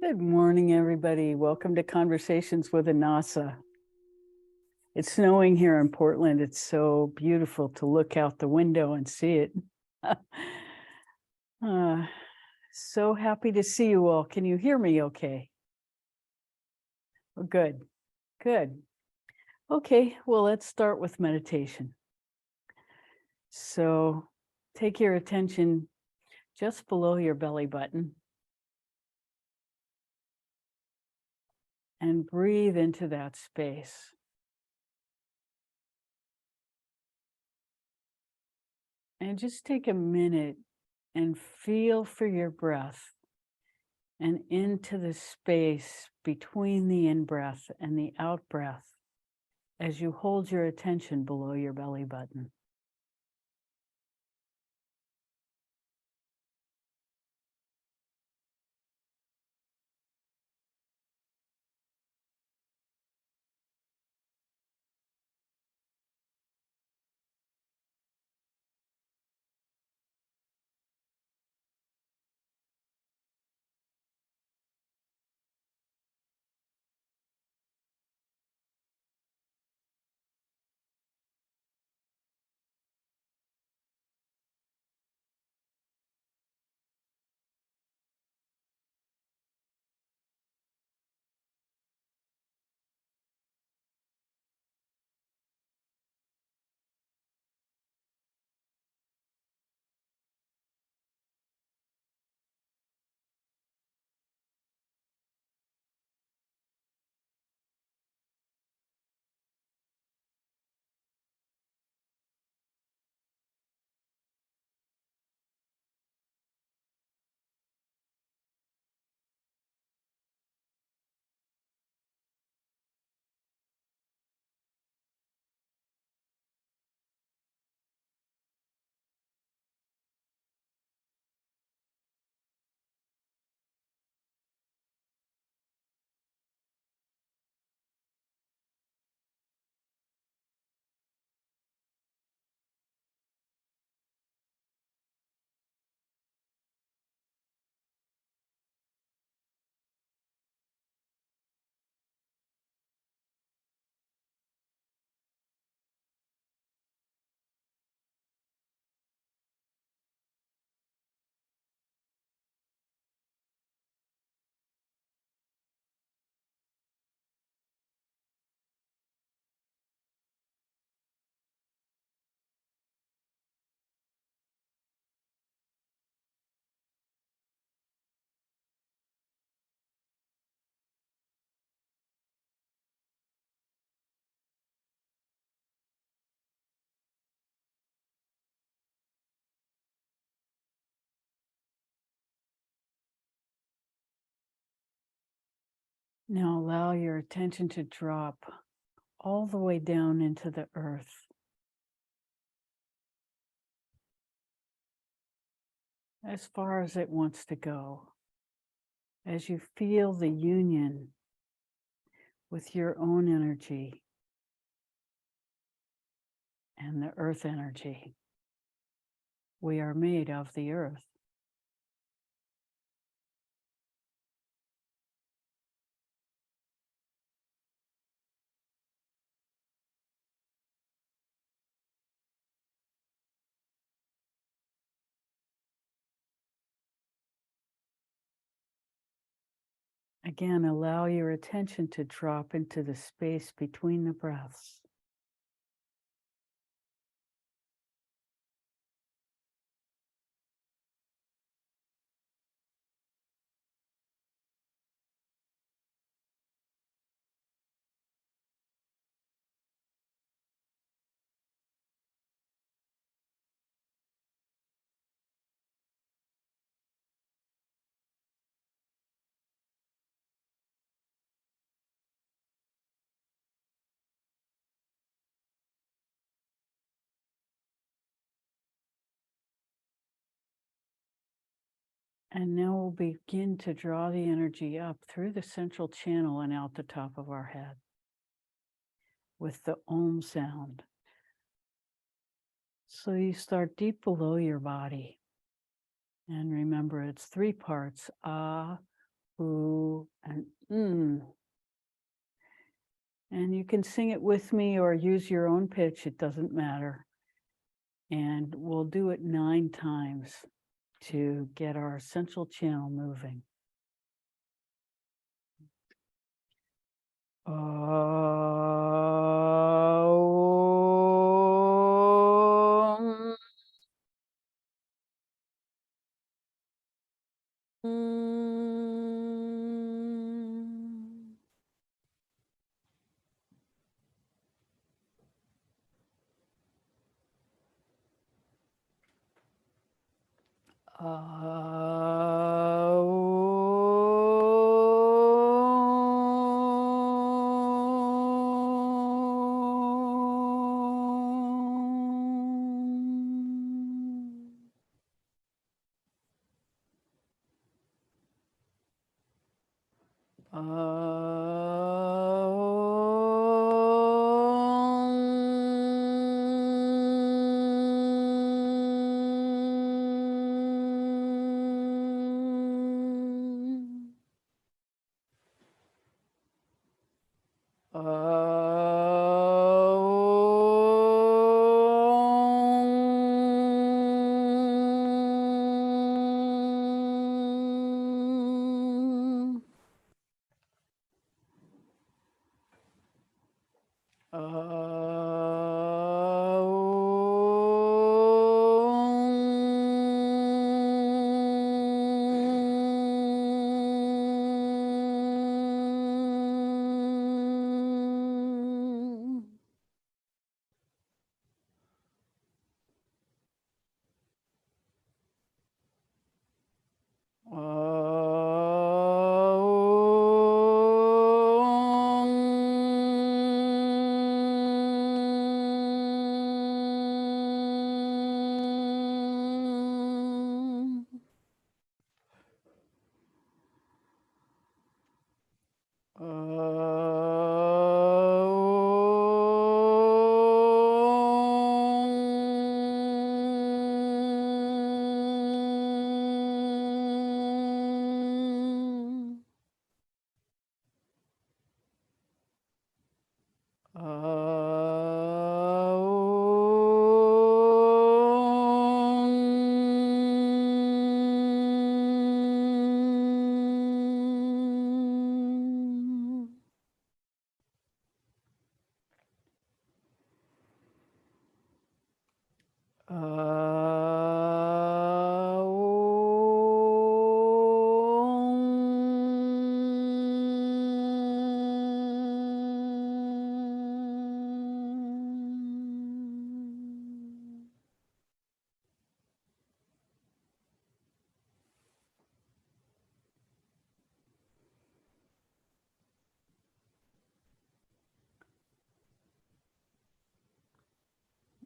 Good morning, everybody. Welcome to Conversations with Anasa. It's snowing here in Portland. It's so beautiful to look out the window and see it. So happy to see you all. Can you hear me okay? Oh, good, good. Okay, well, let's start with meditation. So take your attention just below your belly button and breathe into that space. And just take a minute and feel for your breath and into the space between the in-breath and the out-breath as you hold your attention below your belly button. Now allow your attention to drop all the way down into the earth. As far as it wants to go, as you feel the union with your own energy and the earth energy. We are made of the earth. Again, allow your attention to drop into the space between the breaths. And now we'll begin to draw the energy up through the central channel and out the top of our head with the Om sound. So you start deep below your body. And remember, it's three parts, Ah, ooh, and mm. And you can sing it with me or use your own pitch, it doesn't matter. And we'll do it 9 times to get our central channel moving.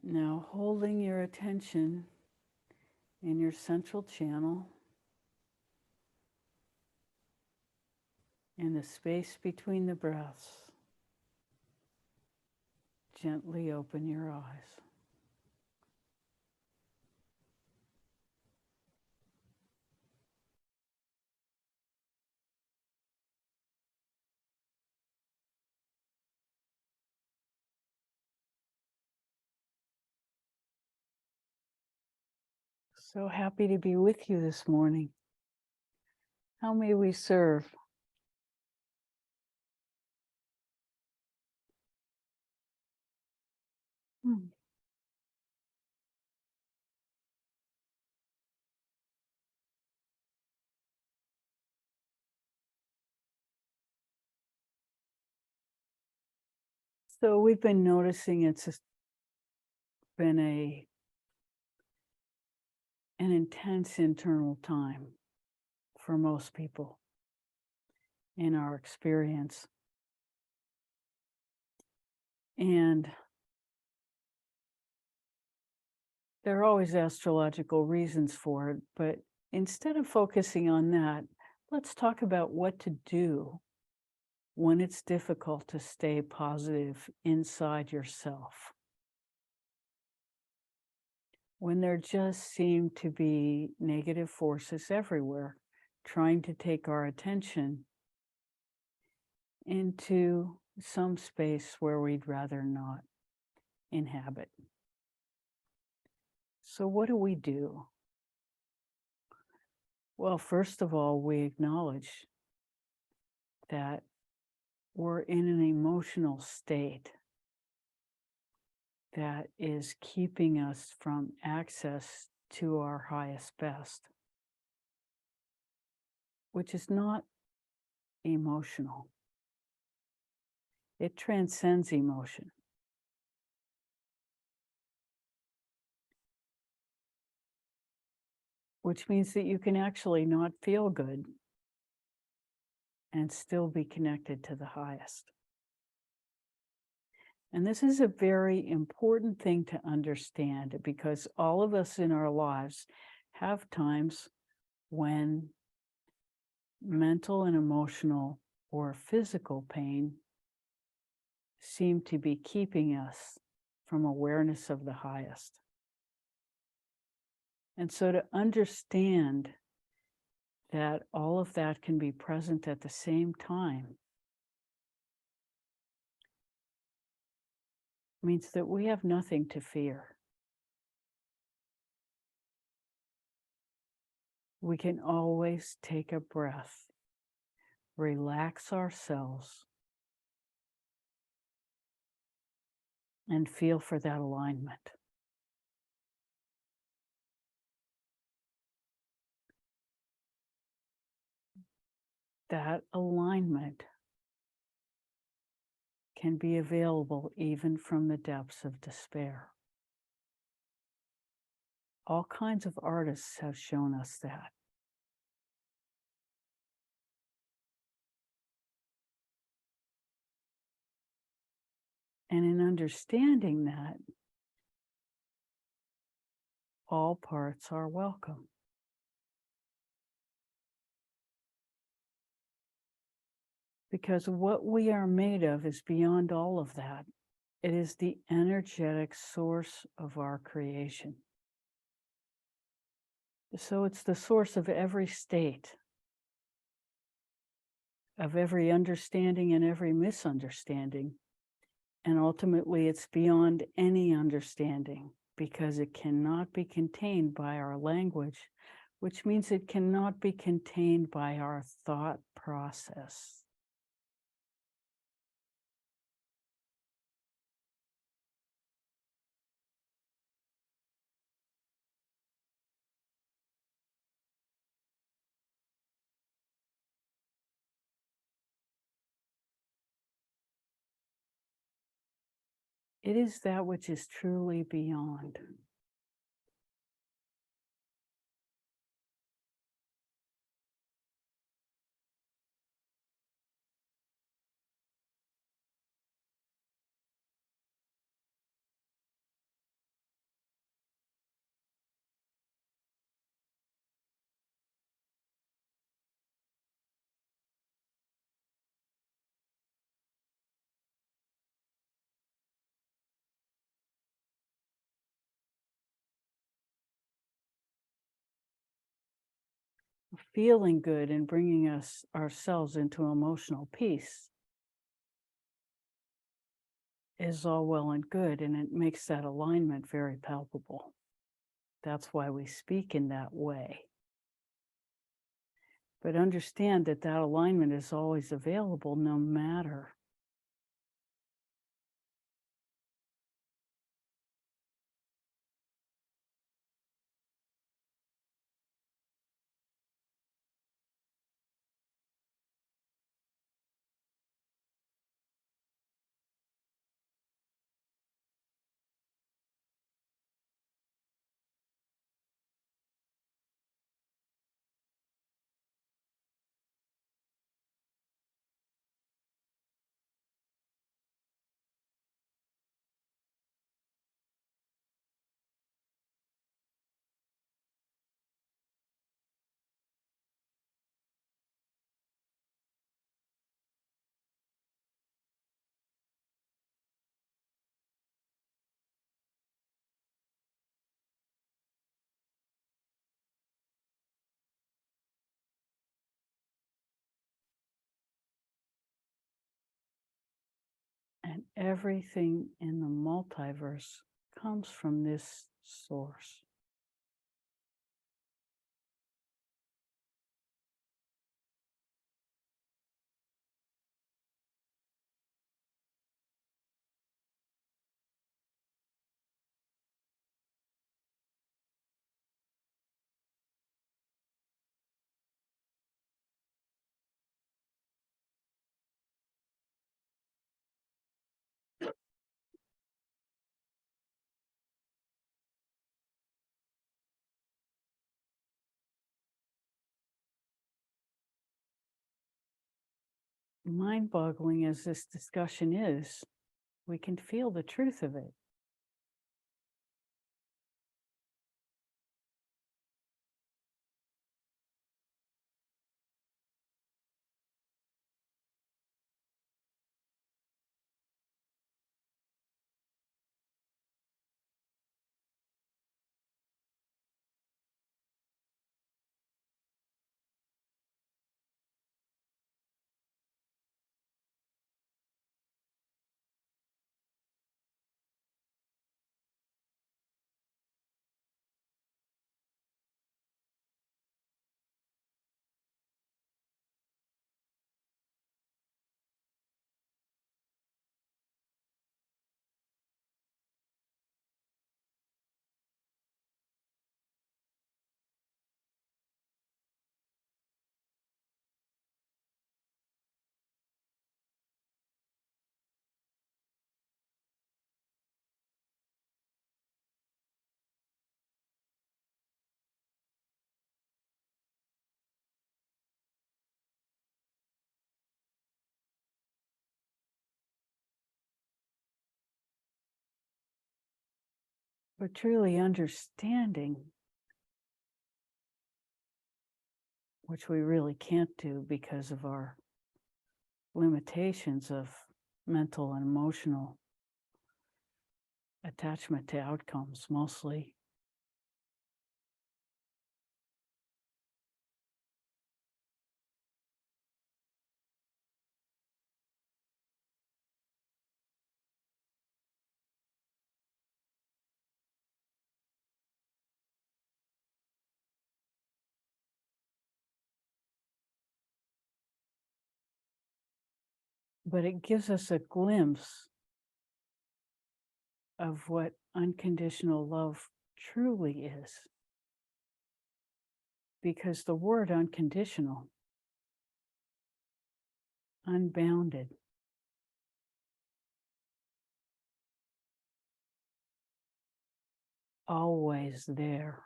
Now holding your attention in your central channel, in the space between the breaths, gently open your eyes. So happy to be with you this morning. How may we serve? So we've been noticing it's just been an intense internal time for most people in our experience. And there are always astrological reasons for it, but instead of focusing on that, let's talk about what to do when it's difficult to stay positive inside yourself. When there just seem to be negative forces everywhere trying to take our attention into some space where we'd rather not inhabit. So what do? Well, first of all, we acknowledge that we're in an emotional state that is keeping us from access to our highest best, which is not emotional. It transcends emotion. Which means that you can actually not feel good and still be connected to the highest. And this is a very important thing to understand, because all of us in our lives have times when mental and emotional or physical pain seem to be keeping us from awareness of the highest. And so to understand that all of that can be present at the same time means that we have nothing to fear. We can always take a breath, relax ourselves, and feel for that alignment. That alignment can be available even from the depths of despair. All kinds of artists have shown us that. And in understanding that, all parts are welcome. Because what we are made of is beyond all of that. It is the energetic source of our creation. So it's the source of every state, of every understanding and every misunderstanding. And ultimately, it's beyond any understanding, because it cannot be contained by our language, which means it cannot be contained by our thought process. It is that which is truly beyond. Feeling good and bringing us ourselves into emotional peace is all well and good, and it makes that alignment very palpable. That's why we speak in that way. But understand that that alignment is always available no matter everything in the multiverse comes from this source. Mind-boggling as this discussion is, we can feel the truth of it. But truly understanding, which we really can't do because of our limitations of mental and emotional attachment to outcomes mostly. But it gives us a glimpse of what unconditional love truly is. Because the word unconditional, unbounded, always there.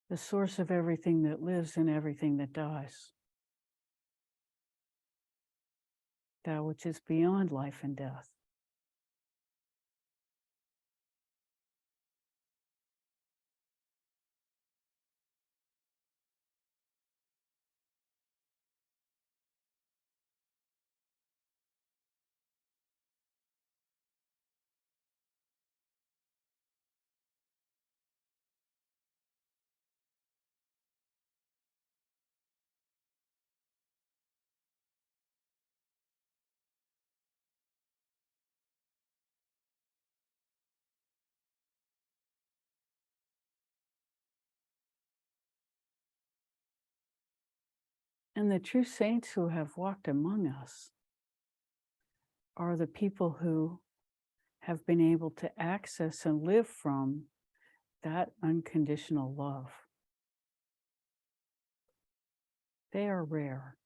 The source of everything that lives and everything that dies. That which is beyond life and death. And the true saints who have walked among us are the people who have been able to access and live from that unconditional love. They are rare.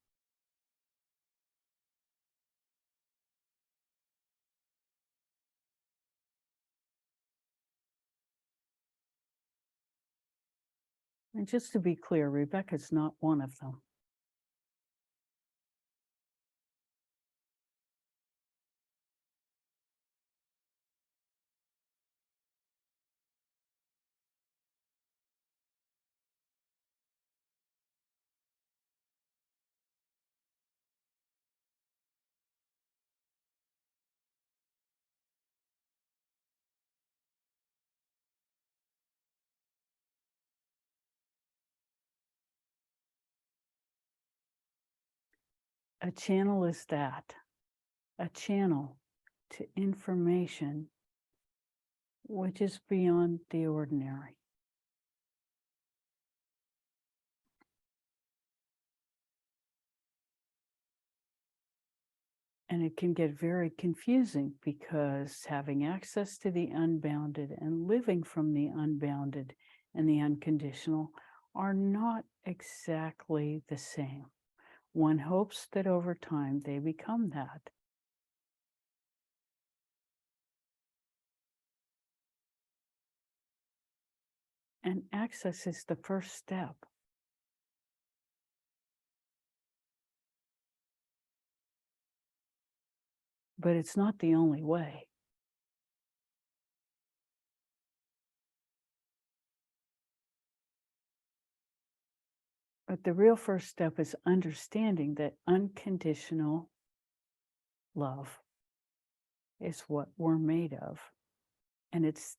And just to be clear, Rebecca's not one of them. A channel is that, a channel to information which is beyond the ordinary. And it can get very confusing because having access to the unbounded and living from the unbounded and the unconditional are not exactly the same. One hopes that over time they become that. And access is the first step. But it's not the only way. But the real first step is understanding that unconditional love is what we're made of. And it's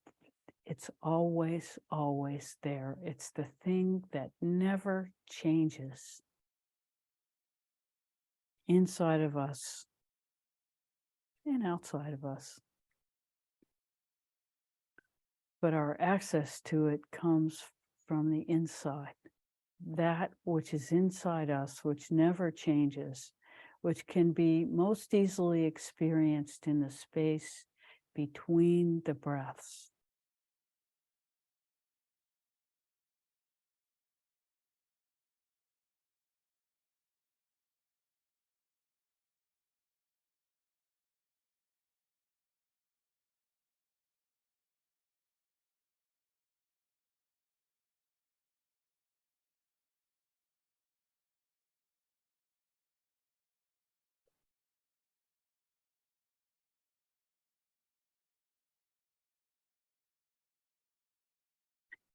always, always there. It's the thing that never changes inside of us and outside of us. But our access to it comes from the inside. That which is inside us, which never changes, which can be most easily experienced in the space between the breaths.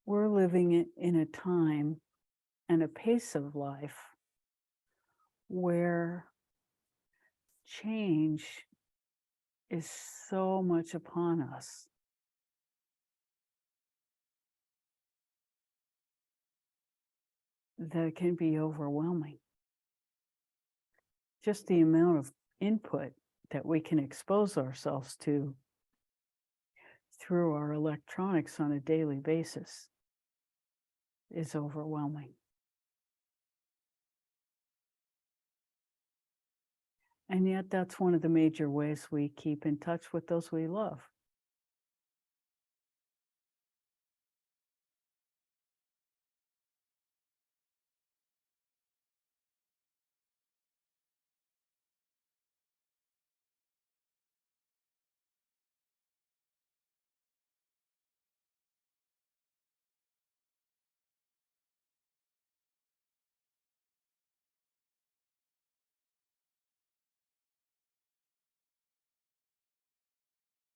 We're living in a time and a pace of life where change is so much upon us. That it can be overwhelming. Just the amount of input that we can expose ourselves to through our electronics on a daily basis is overwhelming. And yet that's one of the major ways we keep in touch with those we love.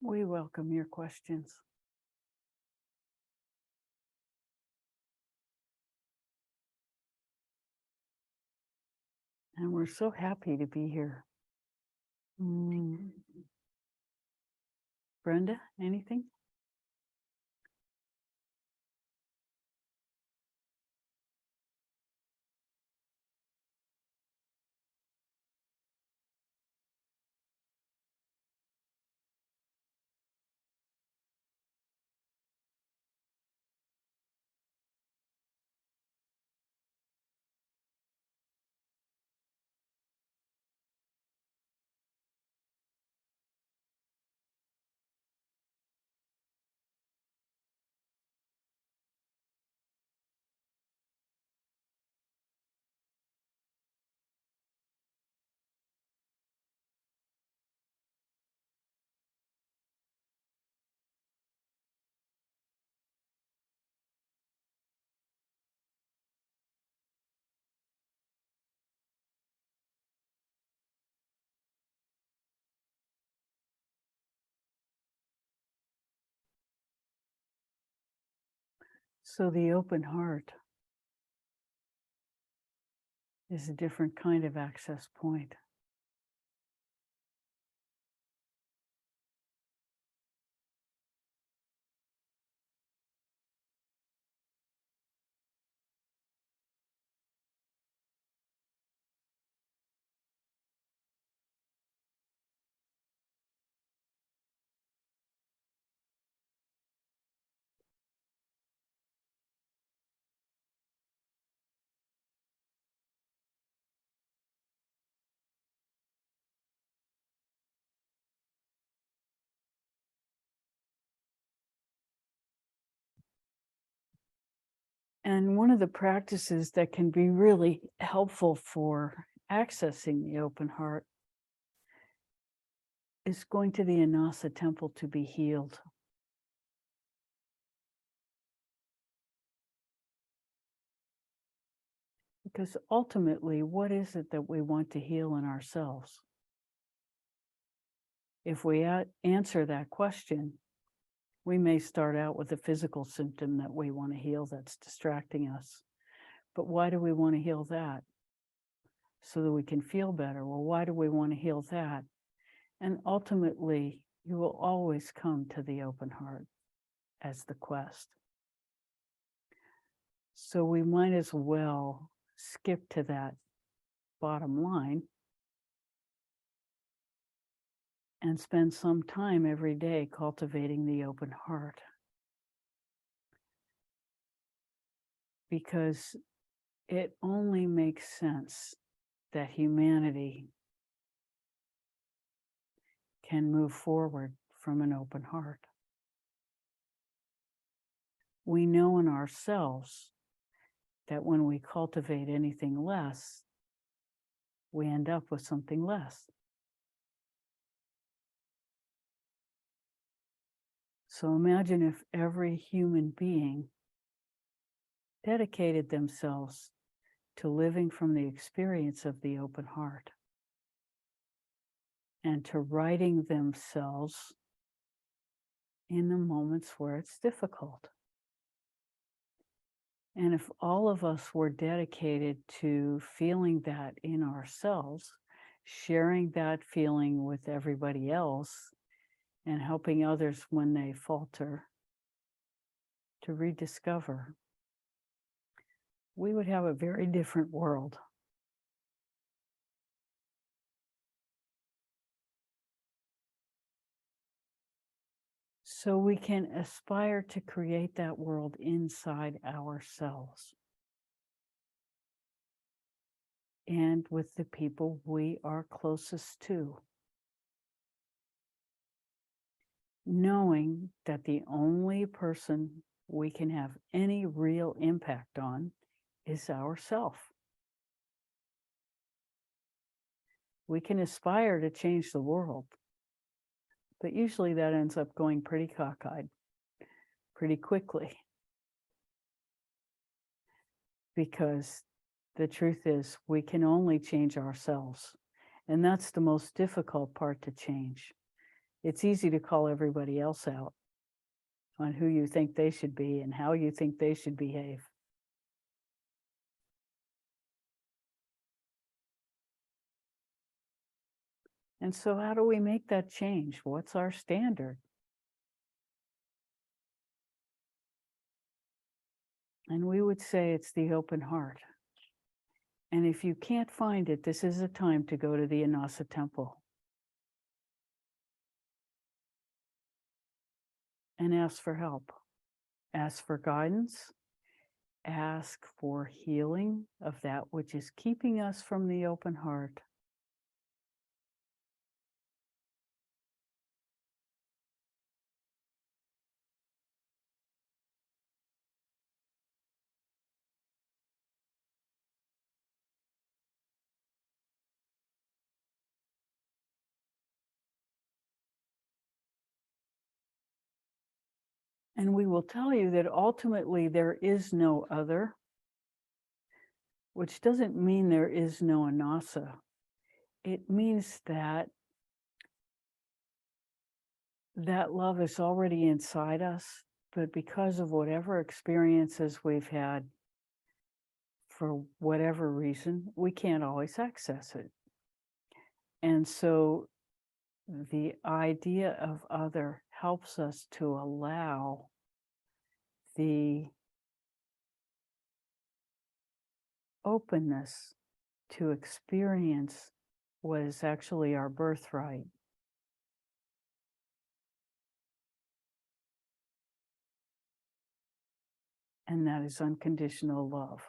We welcome your questions. And we're so happy to be here. Brenda, anything? So the open heart is a different kind of access point. And one of the practices that can be really helpful for accessing the open heart is going to the Anasa temple to be healed. Because ultimately, what is it that we want to heal in ourselves? If we answer that question, we may start out with a physical symptom that we want to heal that's distracting us. But why do we want to heal that? So that we can feel better. Well, why do we want to heal that? And ultimately, you will always come to the open heart as the quest. So we might as well skip to that bottom line and spend some time every day cultivating the open heart. Because it only makes sense that humanity can move forward from an open heart. We know in ourselves that when we cultivate anything less, we end up with something less. So imagine if every human being dedicated themselves to living from the experience of the open heart and to righting themselves in the moments where it's difficult. And if all of us were dedicated to feeling that in ourselves, sharing that feeling with everybody else, and helping others when they falter to rediscover, we would have a very different world. So we can aspire to create that world inside ourselves and with the people we are closest to, knowing that the only person we can have any real impact on is ourself. We can aspire to change the world, but usually that ends up going pretty cockeyed, pretty quickly. Because the truth is, we can only change ourselves. And that's the most difficult part to change. It's easy to call everybody else out on who you think they should be and how you think they should behave. And so how do we make that change? What's our standard? And we would say it's the open heart. And if you can't find it, this is a time to go to the Anasa temple and ask for help. Ask for guidance. Ask for healing of that which is keeping us from the open heart. And we will tell you that ultimately there is no other, which doesn't mean there is no Anasa. It means that that love is already inside us, but because of whatever experiences we've had, for whatever reason, we can't always access it. And so the idea of other helps us to allow the openness to experience what is actually our birthright. And that is unconditional love.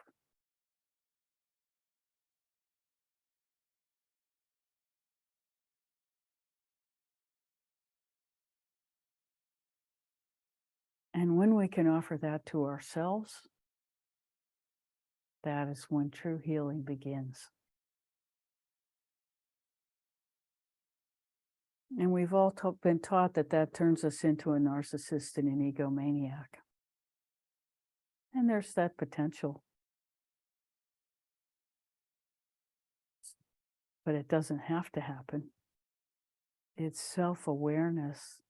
And when we can offer that to ourselves, that is when true healing begins. And we've all been taught that that turns us into a narcissist and an egomaniac. And there's that potential. But it doesn't have to happen. It's self-awareness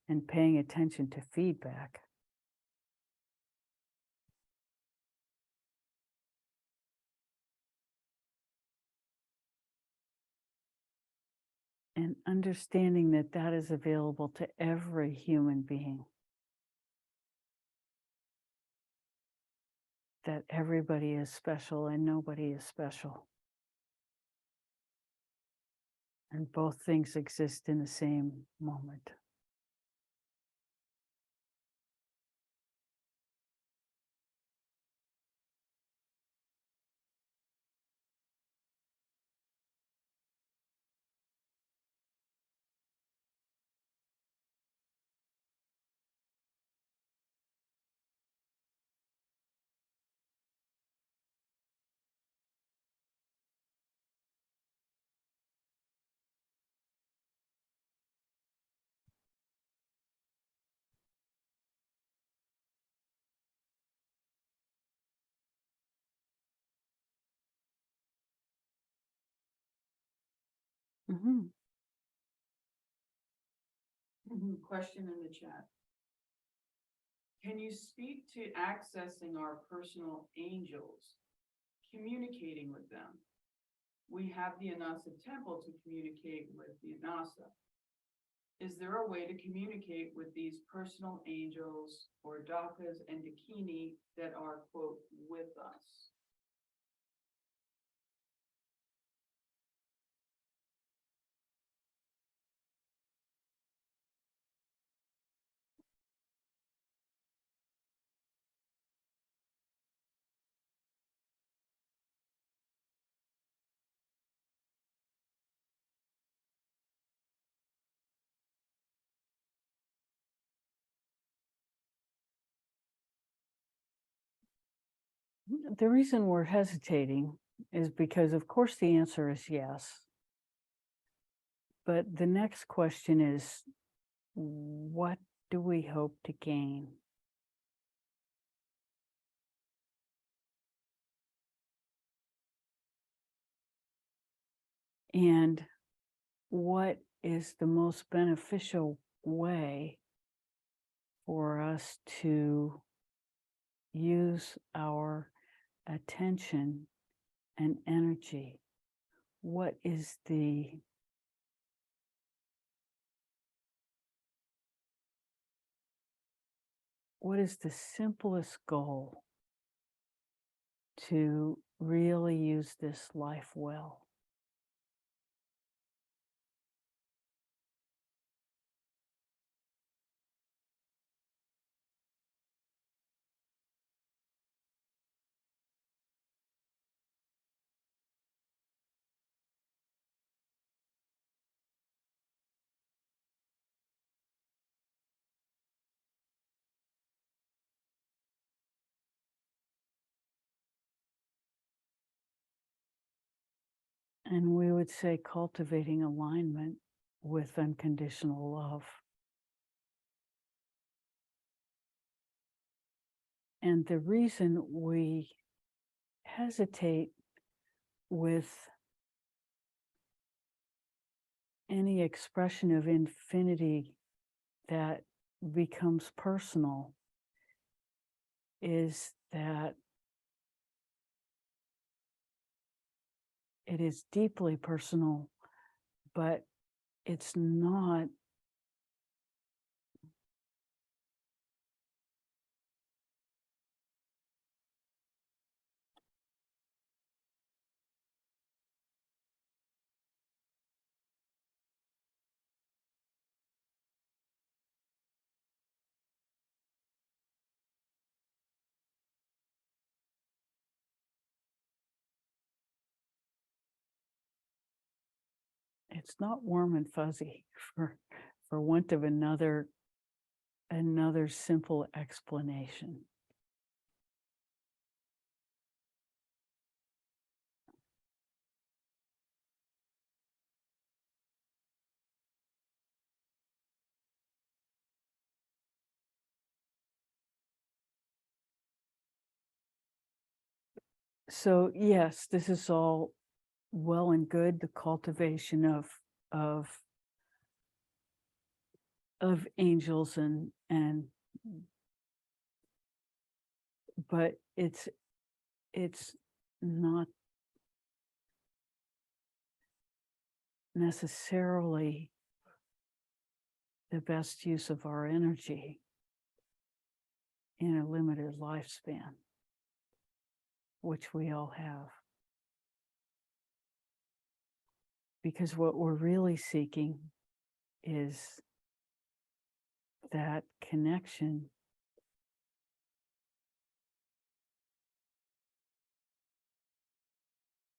and paying attention to feedback. And understanding that that is available to every human being. That everybody is special and nobody is special. And both things exist in the same moment. Mm-hmm. Question in the chat. Can you speak to accessing our personal angels, communicating with them? We have the Anasa temple to communicate with the Anasa. Is there a way to communicate with these personal angels or Dakas and Dakini that are, quote, with us? The reason we're hesitating is because, of course, the answer is yes. But the next question is, what do we hope to gain? And what is the most beneficial way for us to use our attention and energy? What is the simplest goal to really use this life well? And we would say cultivating alignment with unconditional love. And the reason we hesitate with any expression of infinity that becomes personal is that it is deeply personal, but it's not warm and fuzzy, for want of another simple explanation. So yes, this is all well and good, the cultivation of angels and but it's not necessarily the best use of our energy in a limited lifespan, which we all have. Because what we're really seeking is that connection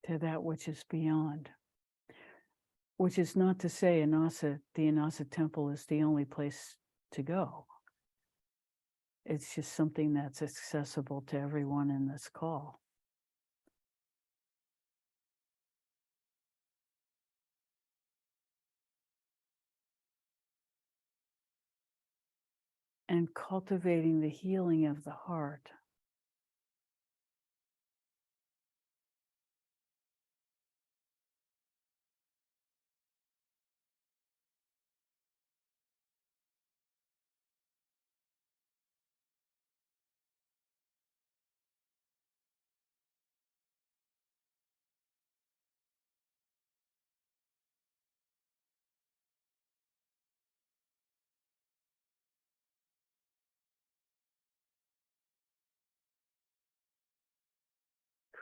to that which is beyond. Which is not to say the Inasa temple is the only place to go. It's just something that's accessible to everyone in this call. And cultivating the healing of the heart.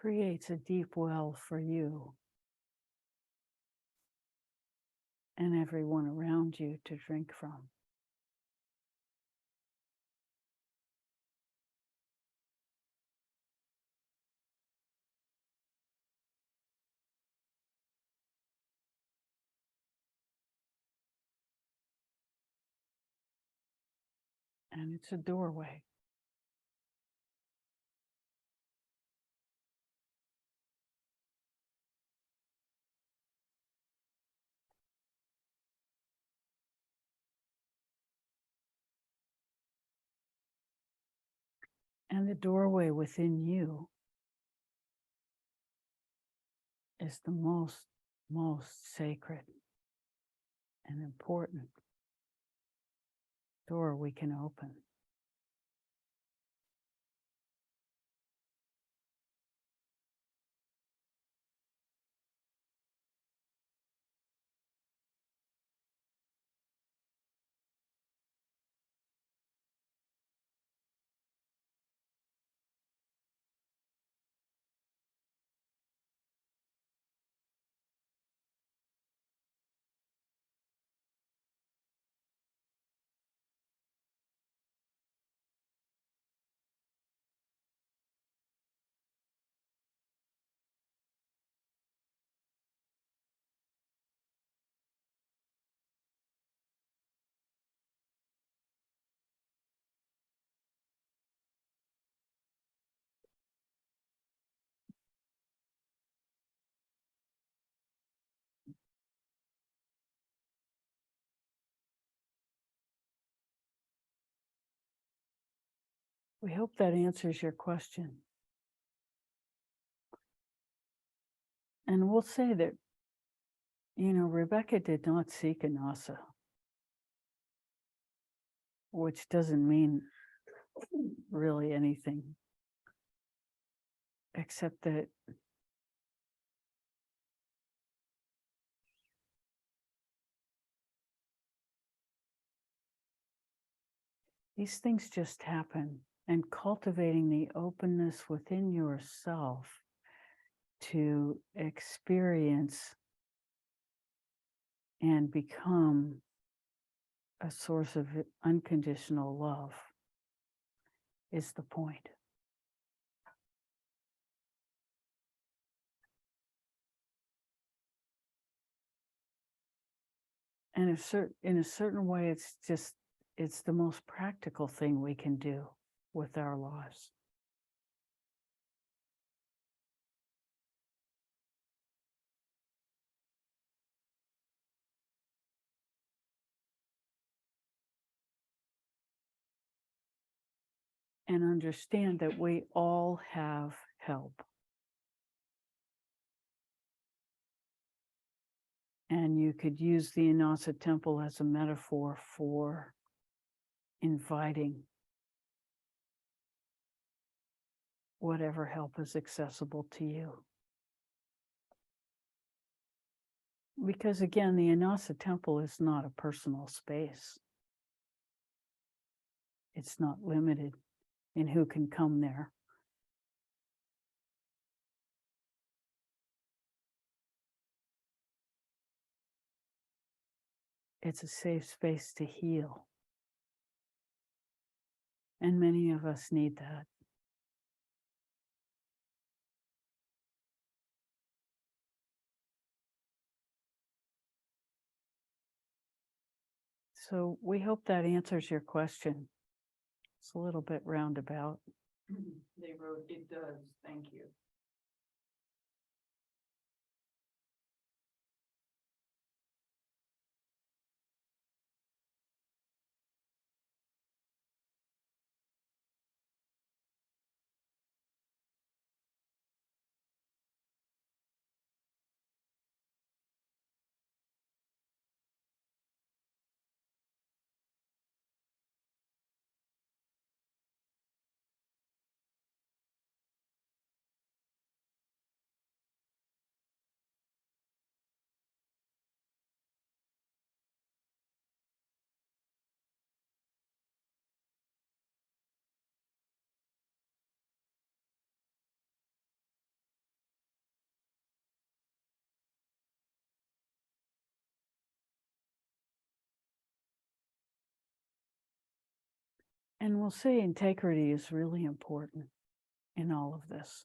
Creates a deep well for you and everyone around you to drink from. And it's a doorway. And the doorway within you is the most sacred and important door we can open. We hope that answers your question. And we'll say that, Rebecca did not seek Inasa, which doesn't mean really anything, except that these things just happen, and cultivating the openness within yourself to experience and become a source of unconditional love is the point. And in a certain way, it's the most practical thing we can do with our lives. And understand that we all have help. And you could use the Inasa temple as a metaphor for inviting whatever help is accessible to you. Because again, the Inasa temple is not a personal space. It's not limited in who can come there. It's a safe space to heal. And many of us need that. So we hope that answers your question. It's a little bit roundabout. They wrote, it does, thank you. And we'll say integrity is really important in all of this.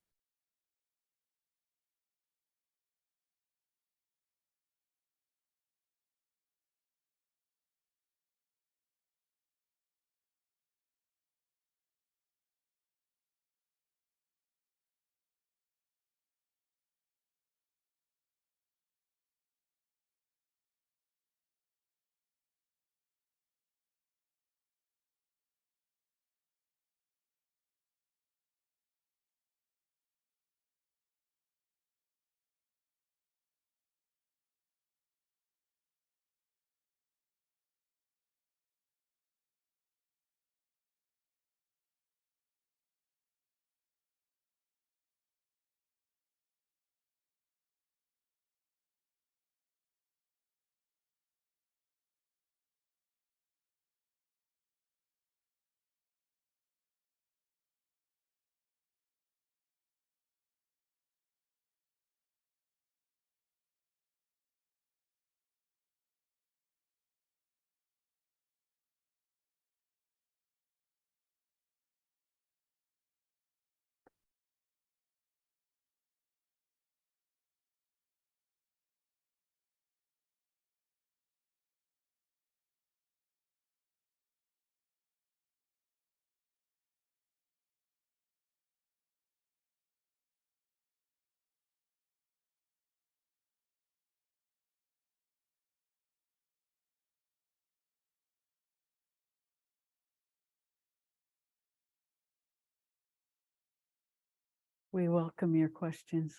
We welcome your questions.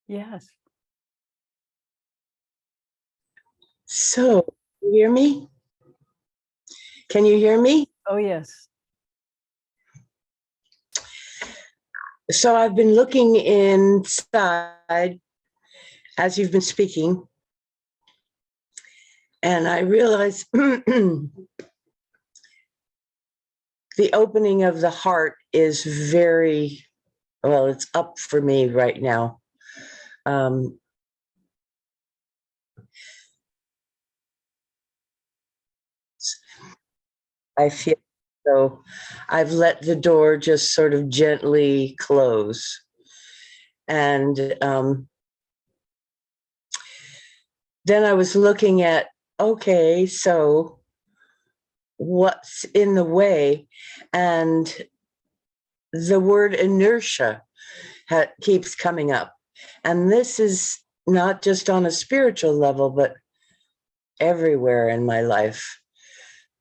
Yes. So, you hear me? Can you hear me? Oh, yes. So, I've been looking inside as you've been speaking, and I realize the opening of the heart is very well, it's up for me right now. I feel so I've let the door just sort of gently close. And then I was looking at, okay, so what's in the way? And the word inertia keeps coming up. And this is not just on a spiritual level, but everywhere in my life.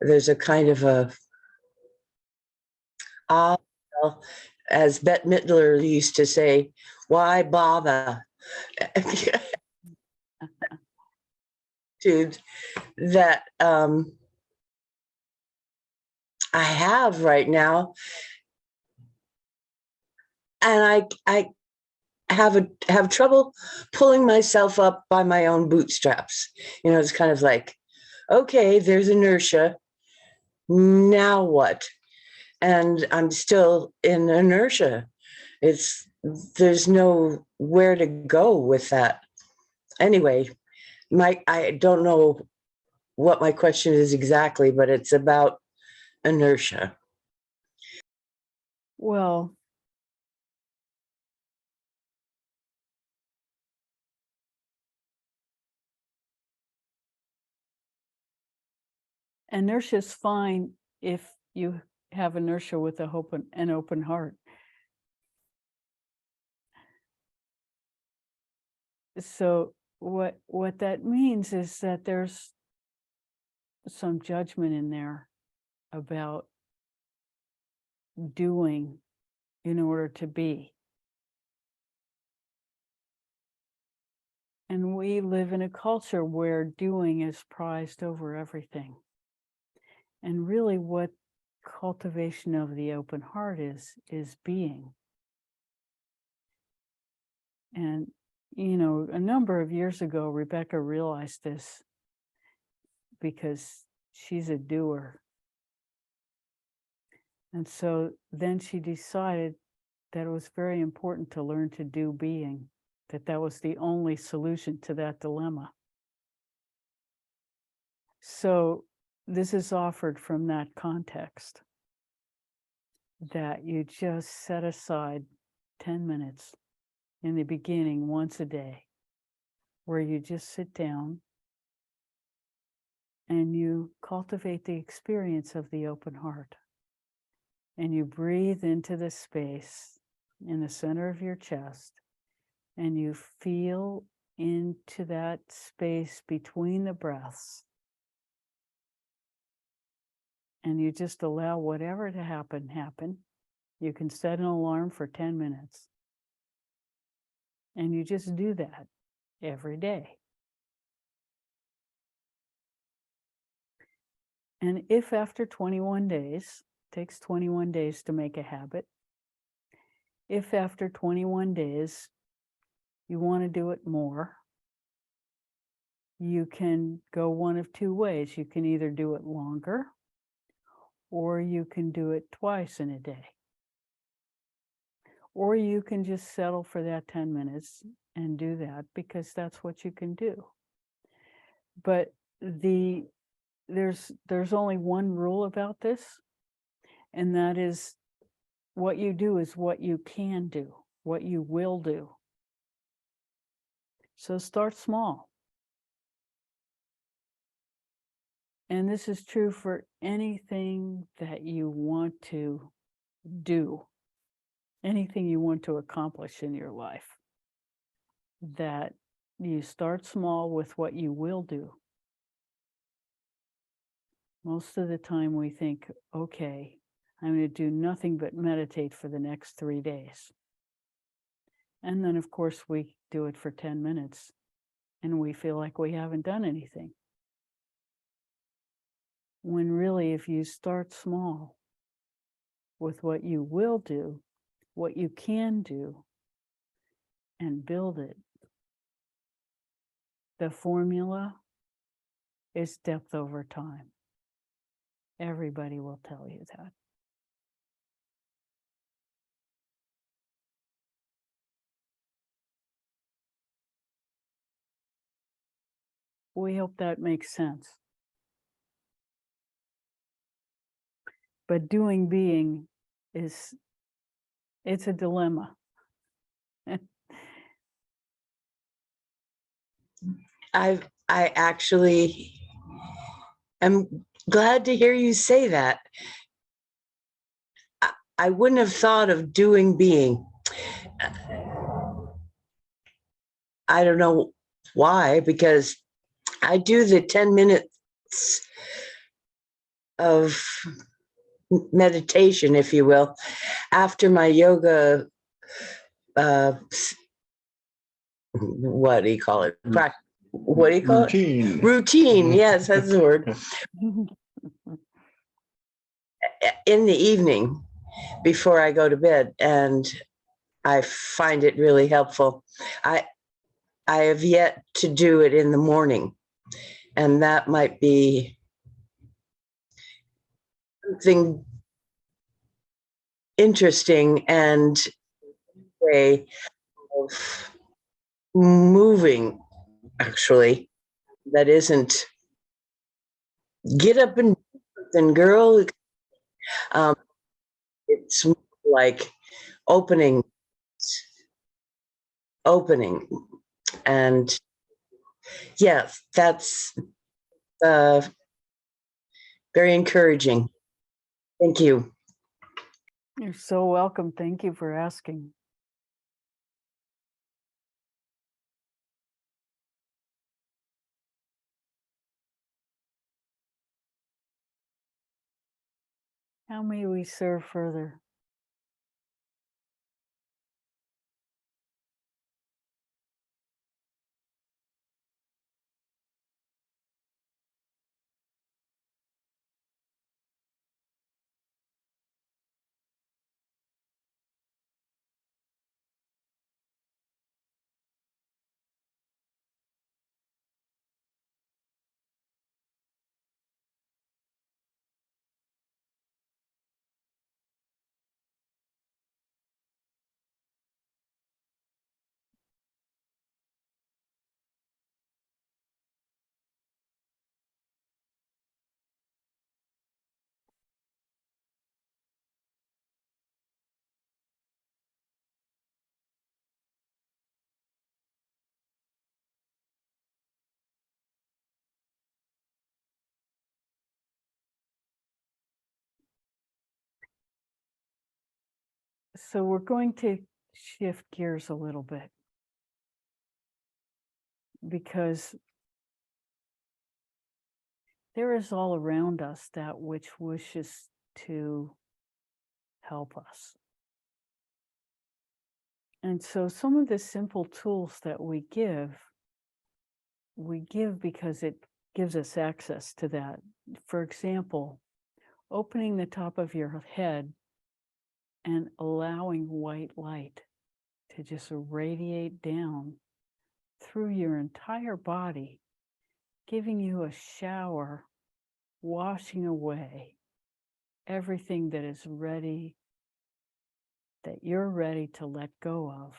There's a kind of a, well, as Bette Midler used to say, why bother? To that I have right now. And I have trouble pulling myself up by my own bootstraps. You know, it's kind of like, okay, there's inertia. Now what? And I'm still in inertia. There's no where to go with that. Anyway, I don't know what my question is exactly, but it's about inertia. Well, inertia is fine if you have inertia with an open heart. So what that means is that there's some judgment in there about doing in order to be. And we live in a culture where doing is prized over everything. And really what cultivation of the open heart is being. And, you know, a number of years ago, Rebecca realized this because she's a doer. And so then she decided that it was very important to learn to do being, that was the only solution to that dilemma. So this is offered from that context, that you just set aside 10 minutes in the beginning once a day, where you just sit down and you cultivate the experience of the open heart. And you breathe into the space in the center of your chest, and you feel into that space between the breaths. And you just allow whatever to happen. You can set an alarm for 10 minutes. And you just do that every day. And if after 21 days, takes 21 days to make a habit, if after 21 days you want to do it more, you can go one of two ways. You can either do it longer, or you can do it twice in a day. Or you can just settle for that 10 minutes and do that because that's what you can do. But there's only one rule about this, and that is what you do is what you can do, what you will do. So start small. And this is true for anything that you want to do, anything you want to accomplish in your life, that you start small with what you will do. Most of the time we think, okay, I'm going to do nothing but meditate for the next 3 days. And then, of course, we do it for 10 minutes and we feel like we haven't done anything. When really, if you start small with what you will do, what you can do, and build it, the formula is depth over time. Everybody will tell you that. We hope that makes sense. But doing being it's a dilemma. I actually am glad to hear you say that. I wouldn't have thought of doing being. I don't know why, because I do the 10 minutes of meditation, if you will, after my yoga, what do you call it? What do you call it? Routine. Routine. Yes, that's the word. In the evening before I go to bed, and I find it really helpful. I have yet to do it in the morning, and that might be something interesting and way of moving, actually, that isn't get up and do something, girl. Um, it's like opening, opening, and yes, that's uh, very encouraging. Thank you. You're so welcome. Thank you for asking. How may we serve further? So we're going to shift gears a little bit because there is all around us that which wishes to help us. And so some of the simple tools that we give because it gives us access to that. For example, opening the top of your head and allowing white light to just radiate down through your entire body, giving you a shower, washing away everything that is ready, that you're ready to let go of,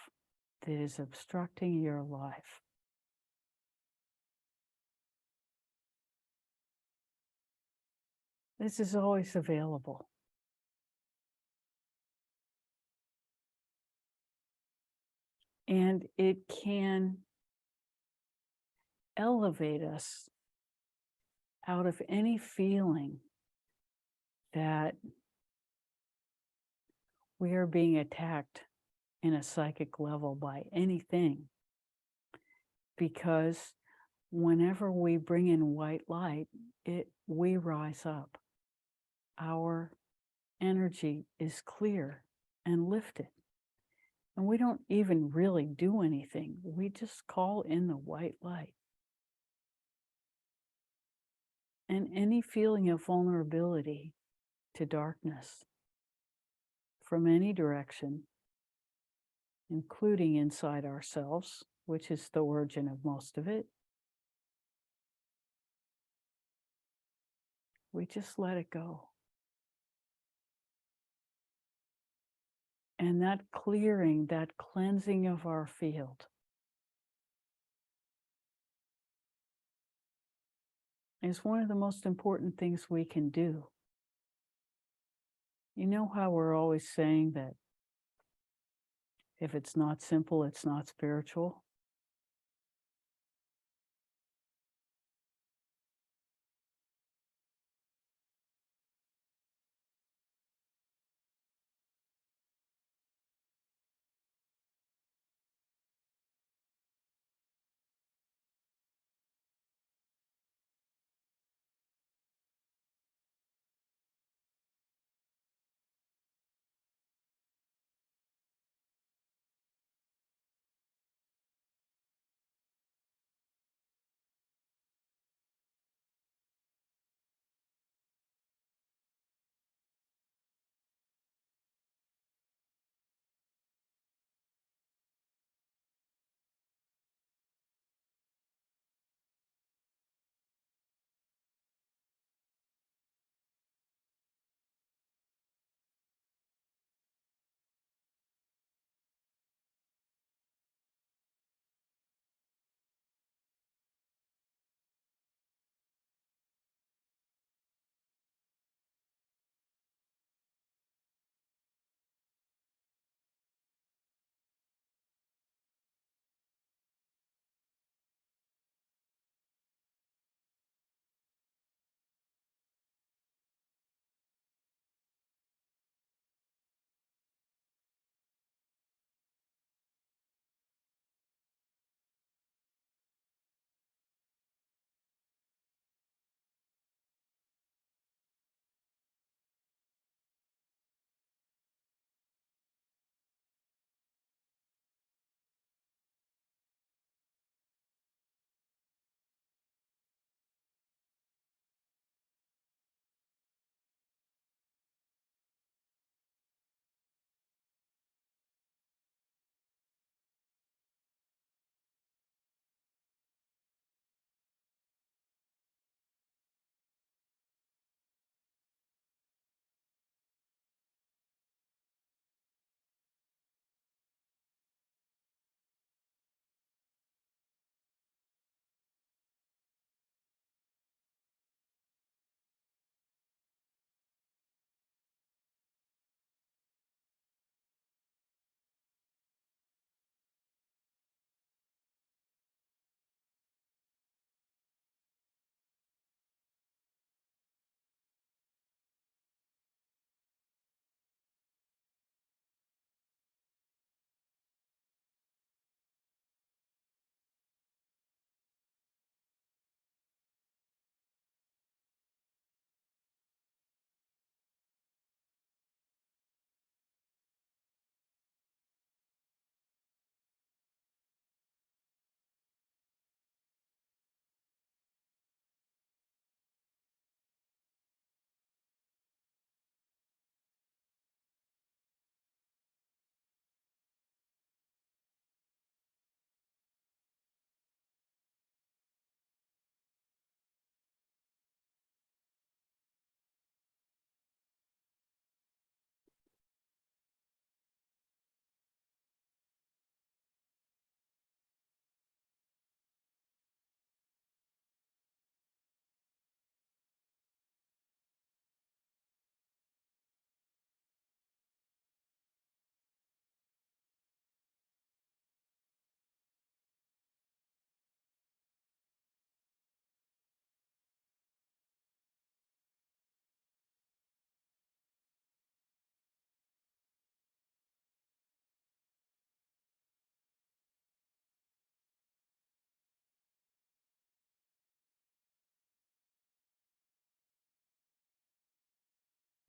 that is obstructing your life. This is always available. And it can elevate us out of any feeling that we are being attacked in a psychic level by anything. Because whenever we bring in white light, we rise up. Our energy is clear and lifted. And we don't even really do anything. We just call in the white light. And any feeling of vulnerability to darkness from any direction, including inside ourselves, which is the origin of most of it, we just let it go. And that clearing, that cleansing of our field is one of the most important things we can do. You know how we're always saying that if it's not simple, it's not spiritual?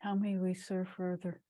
How may we serve further?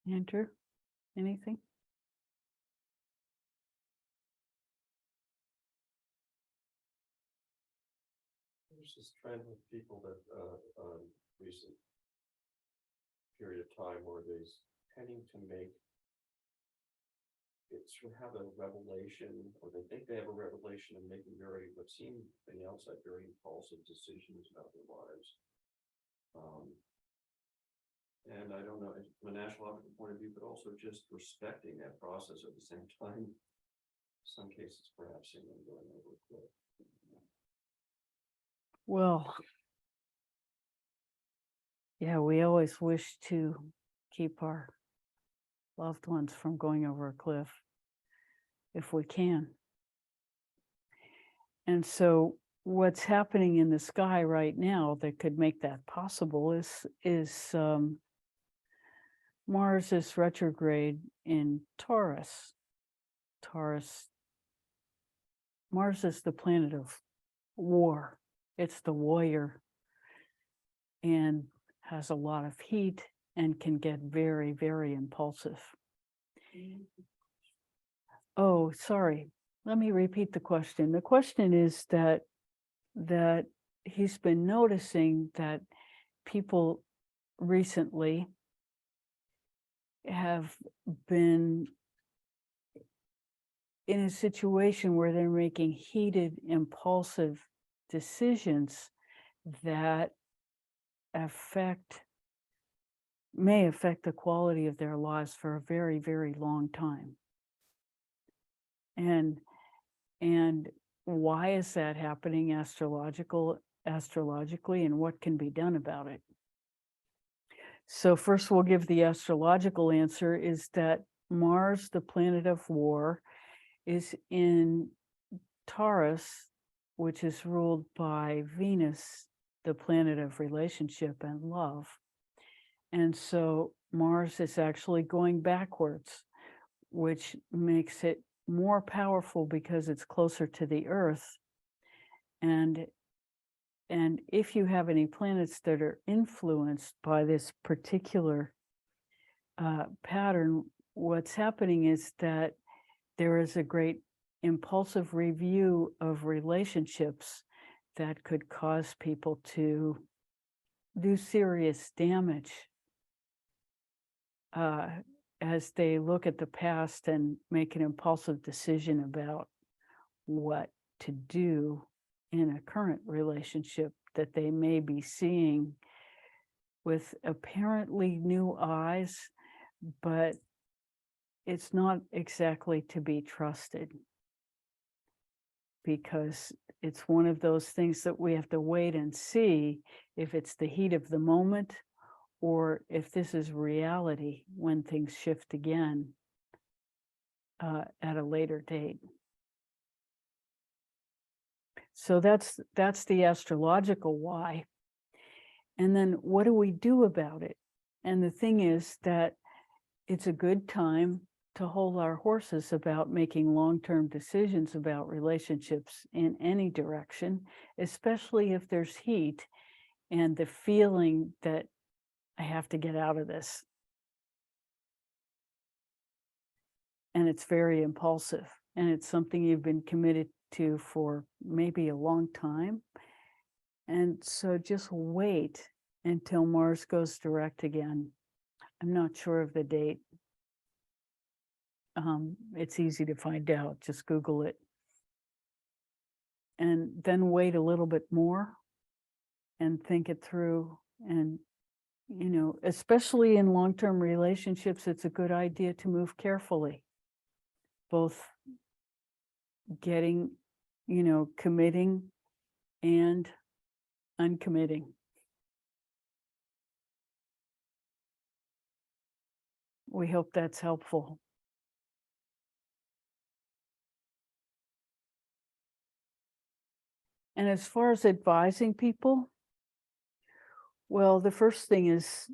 Andrew, anything? There's this trend with people that, recent period of time where there's tending to make it sort of have a revelation, or they think they have a revelation and making very, what seem from the outside, very impulsive decisions about their lives. And I don't know, from a national ethical point of view, but also just respecting that process at the same time. Some cases perhaps seeing them going over a cliff. Well, yeah, we always wish to keep our loved ones from going over a cliff if we can. And so what's happening in the sky right now that could make that possible is Mars is retrograde in Taurus. Mars is the planet of war. It's the warrior and has a lot of heat and can get very, very impulsive. Oh, sorry. Let me repeat the question. The question is that he's been noticing that people recently have been in a situation where they're making heated, impulsive decisions that may affect the quality of their lives for a very, very long time. And why is that happening astrologically, and what can be done about it? So first we'll give the astrological answer is that Mars, the planet of war, is in Taurus, which is ruled by Venus, the planet of relationship and love. And so Mars is actually going backwards, which makes it more powerful because it's closer to the Earth. And if you have any planets that are influenced by this particular pattern, what's happening is that there is a great impulsive review of relationships that could cause people to do serious damage as they look at the past and make an impulsive decision about what to do in a current relationship that they may be seeing with apparently new eyes, but it's not exactly to be trusted, because it's one of those things that we have to wait and see if it's the heat of the moment or if this is reality when things shift again at a later date. So that's the astrological why. And then what do we do about it? And the thing is that it's a good time to hold our horses about making long-term decisions about relationships in any direction, especially if there's heat and the feeling that I have to get out of this. and it's very impulsive, and it's something you've been committed to for maybe a long time. And so just wait until Mars goes direct again. I'm not sure of the date. It's easy to find out, just Google it. And then wait a little bit more and think it through. And, you know, especially in long-term relationships, it's a good idea to move carefully. Both getting, you know, committing and uncommitting. We hope that's helpful. And as far as advising people, well, the first thing is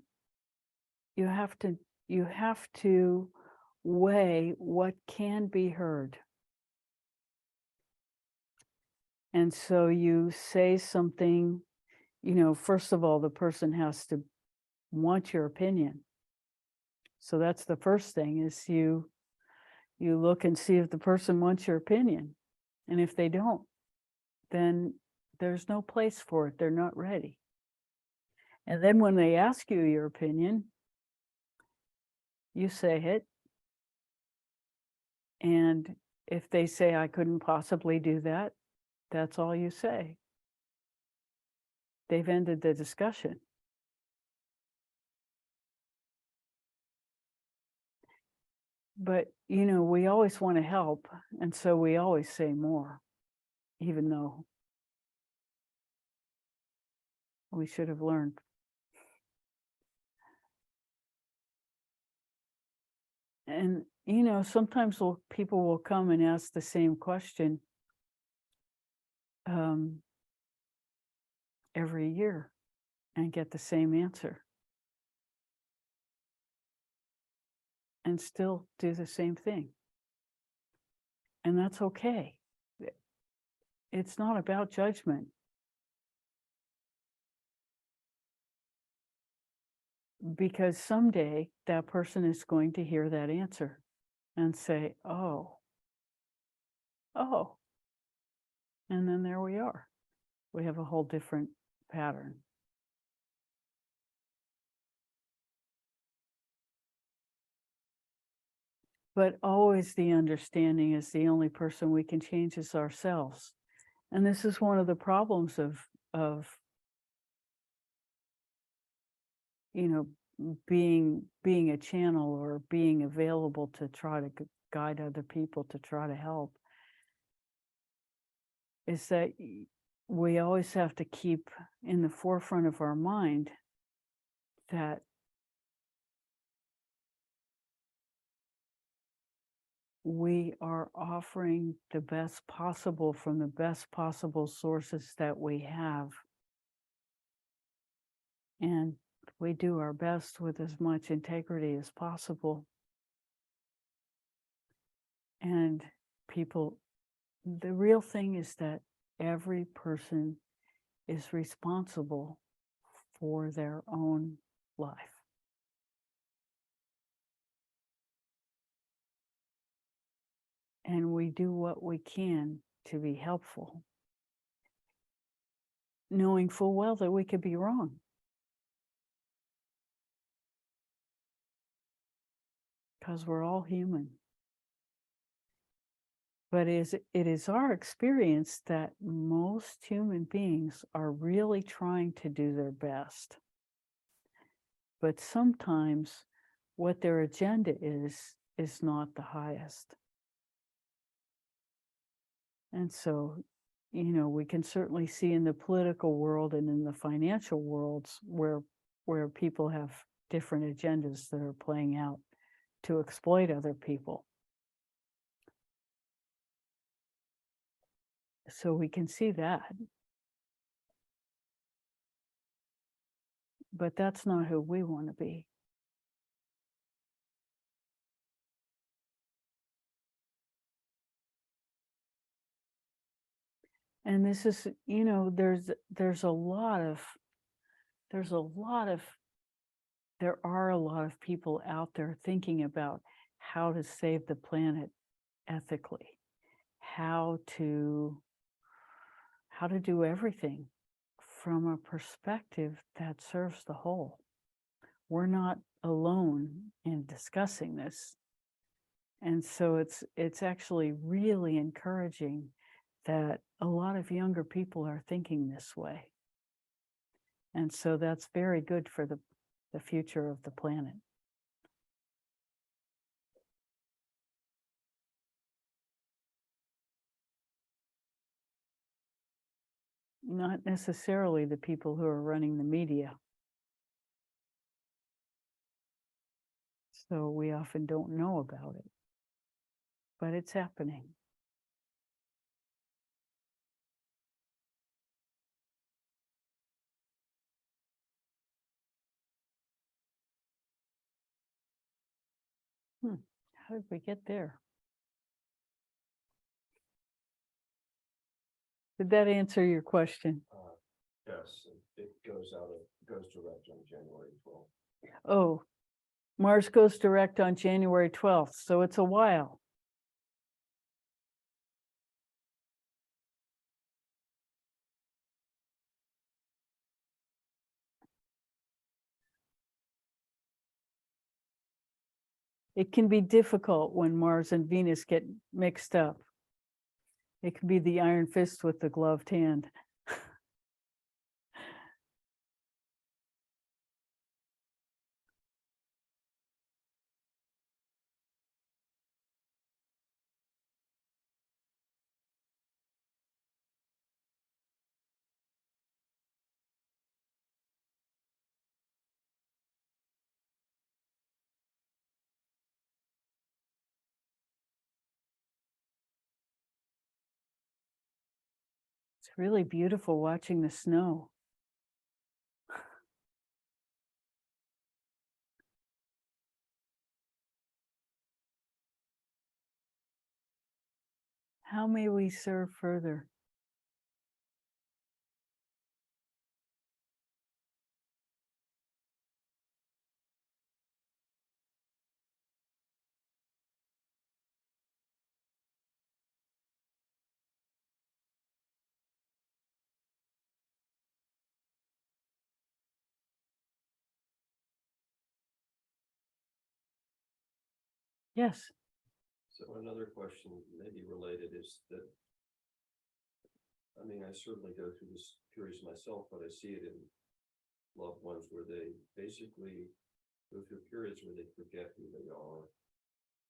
you have to weigh what can be heard. And so you say something, you know, first of all, the person has to want your opinion. So that's the first thing, is you look and see if the person wants your opinion. And if they don't, then there's no place for it. They're not ready. And then when they ask you your opinion, you say it. And if they say, I couldn't possibly do that, that's all you say. They've ended the discussion. But, you know, we always want to help. And so we always say more, even though we should have learned. And, you know, sometimes people will come and ask the same question every year and get the same answer. And still do the same thing. And that's okay. It's not about judgment. Because someday that person is going to hear that answer and say, oh. And then there we are. We have a whole different pattern. But always the understanding is the only person we can change is ourselves. And this is one of the problems of you know, being a channel or being available to try to guide other people, to try to help, is that we always have to keep in the forefront of our mind that we are offering the best possible from the best possible sources that we have. And we do our best with as much integrity as possible. And people, the real thing is that every person is responsible for their own life. And we do what we can to be helpful, knowing full well that we could be wrong. Because we're all human. But it is our experience that most human beings are really trying to do their best. But sometimes what their agenda is not the highest. And so, you know, we can certainly see in the political world and in the financial worlds where people have different agendas that are playing out to exploit other people. So we can see that. But that's not who we want to be. And this is, you know, there are a lot of people out there thinking about how to save the planet ethically, how to do everything from a perspective that serves the whole. We're not alone in discussing this. And so it's actually really encouraging that a lot of younger people are thinking this way. And so that's very good for the future of the planet. Not necessarily the people who are running the media. So we often don't know about it, but it's happening. How did we get there? Did that answer your question? Yes, it goes direct on January 12th. Oh, Mars goes direct on January 12th, so it's a while. It can be difficult when Mars and Venus get mixed up. It can be the iron fist with the gloved hand. It's really beautiful watching the snow. How may we serve further? Yes. So another question maybe related is that, I mean, I certainly go through this periods myself, but I see it in loved ones where they basically go through periods where they forget who they are,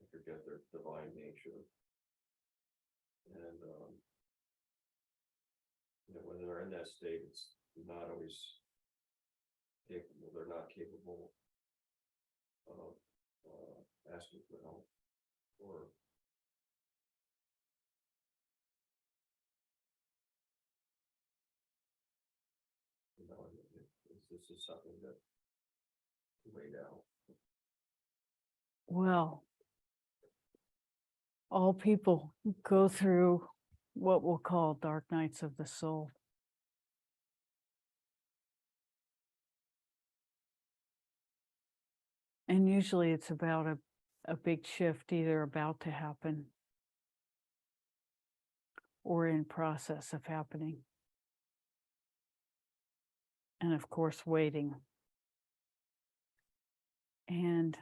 they forget their divine nature. And, when they're in that state, it's not always capable, they're not capable of asking for help or this is something that weighed out. Well, all people go through what we'll call dark nights of the soul. And usually it's about a big shift either about to happen or in process of happening. And of course, waiting. And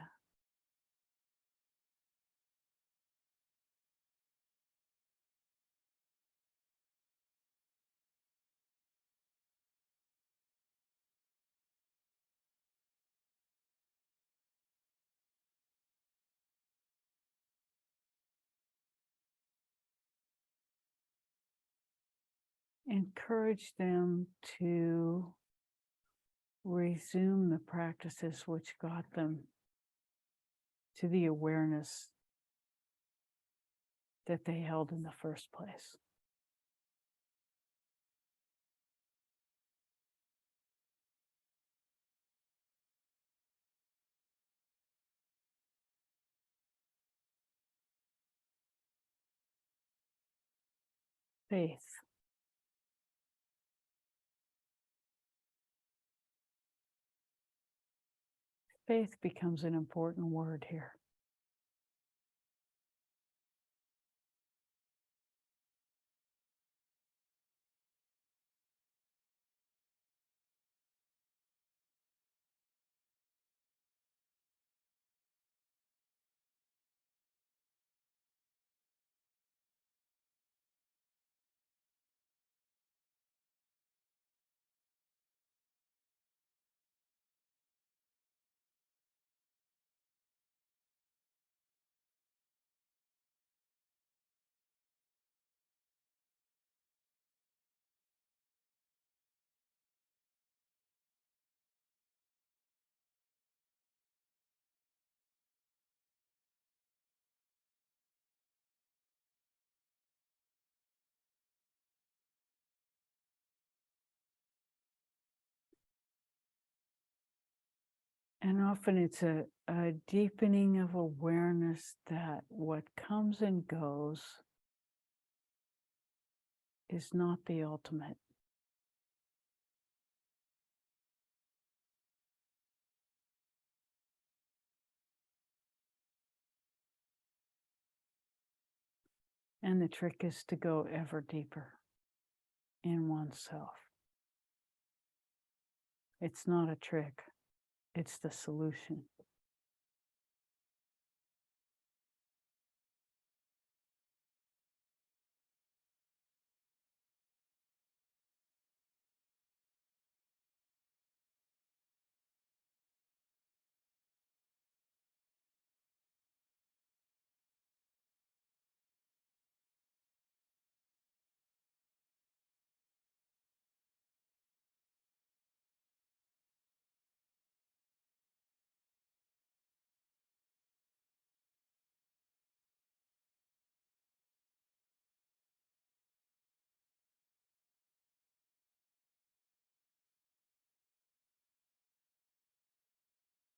encourage them to resume the practices which got them to the awareness that they held in the first place. Faith. Faith becomes an important word here. And often it's a deepening of awareness that what comes and goes is not the ultimate. And the trick is to go ever deeper in oneself. It's not a trick, it's the solution.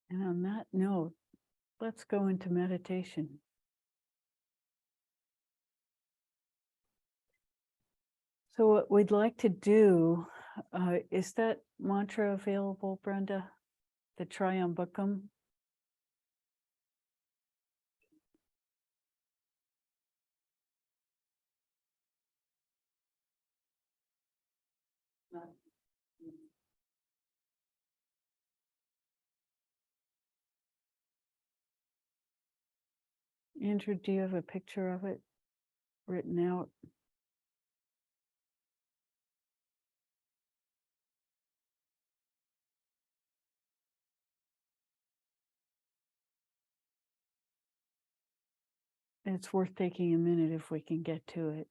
And on that note, let's go into meditation. So what we'd like to do, is that mantra available, Brenda? The Triambakam? Not- Andrew, do you have a picture of it written out? It's worth taking a minute if we can get to it.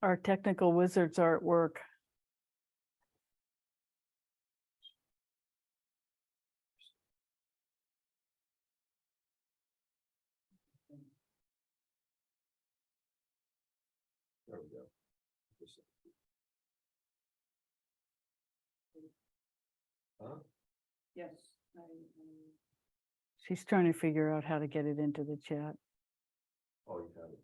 Our technical wizards are at work. There we go. Huh? Yes. She's trying to figure out how to get it into the chat. Oh, you got it.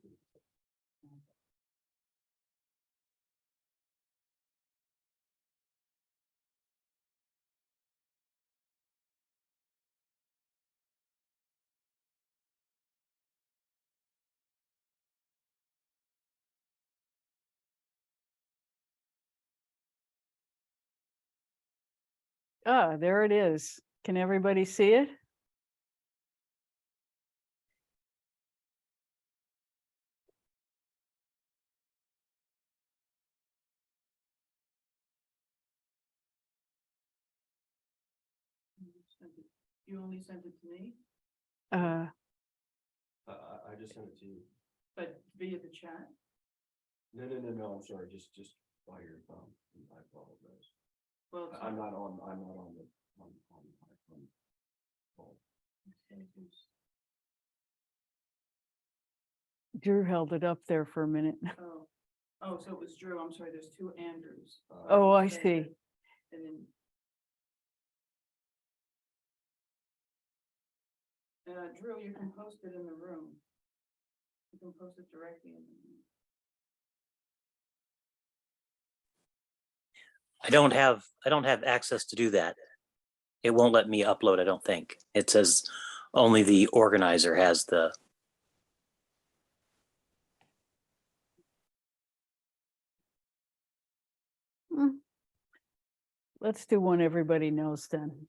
Ah, there it is. Can everybody see it? You only sent it to me, I just sent it to you. but via the chat? No, I'm sorry, just by your phone. I apologize. Well, it's I'm not- not on the, on my phone. Drew held it up there for a minute. Oh, so it was Drew, I'm sorry, there's two Andrews. Oh, I So see. that- And then. Drew, you can post it in the room. You can post it directly in the room. I don't have access to do that. It won't let me upload, I don't think. It says only the organizer has the. Mm. Let's do one everybody knows then.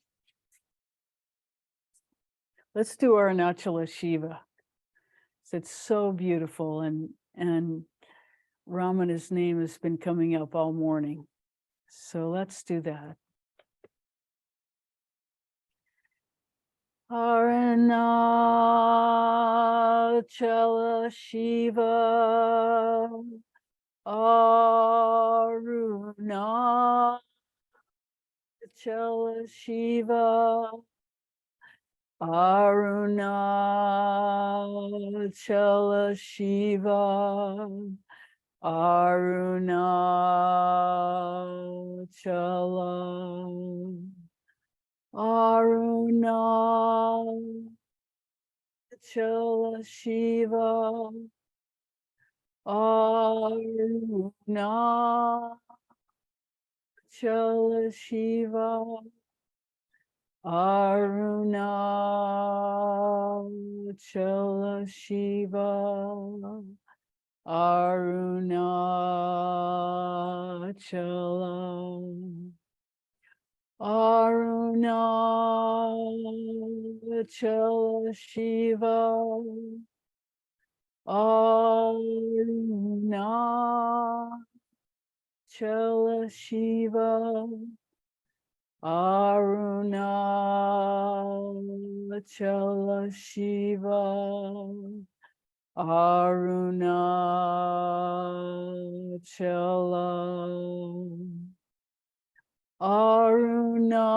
Let's do Arunachala Shiva. It's so beautiful, and Ramana's name has been coming up all morning. So let's do that. Arunachala Shiva. Arunachala Shiva. Arunachala Shiva. Arunachala. Arunachala Shiva. Arunachala Shiva. Arunachala Shiva. Arunachala. Arunachala Shiva. Arunachala Shiva. Arunachala Shiva. Arunachala. Arunachala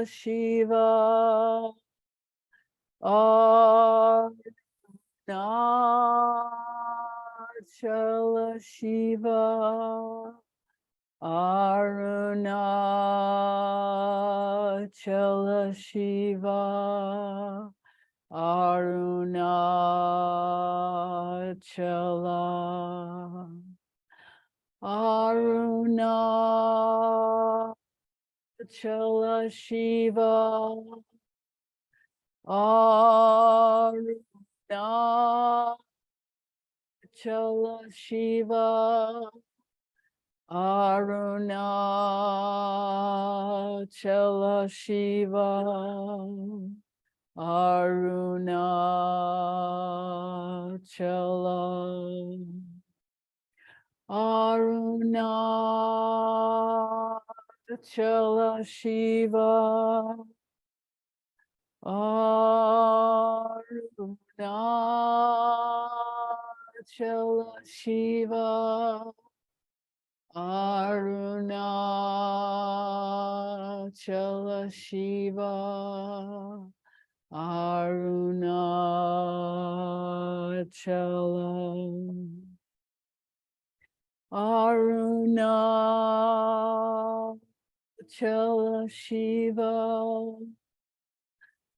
Shiva. Arunachala Shiva. Arunachala Shiva. Arunachala. Arunachala Shiva. Arunachala Shiva. Arunachala Shiva. Arunachala. Arunachala Shiva. Arunachala Shiva. Arunachala Shiva. Arunachala. Arunachala Shiva.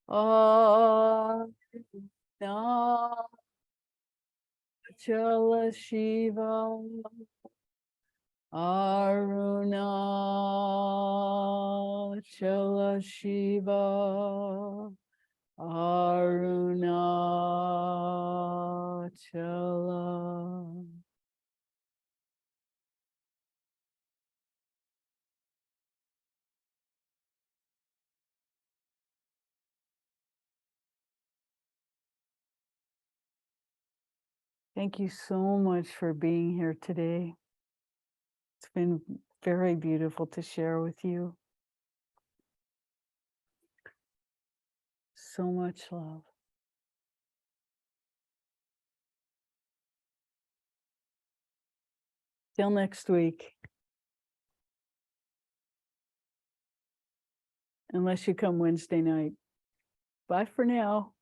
Arunachala Shiva. Arunachala Shiva. Arunachala. Thank you so much for being here today. It's been very beautiful to share with you. So much love. Till next week. Unless you come Wednesday night. Bye for now.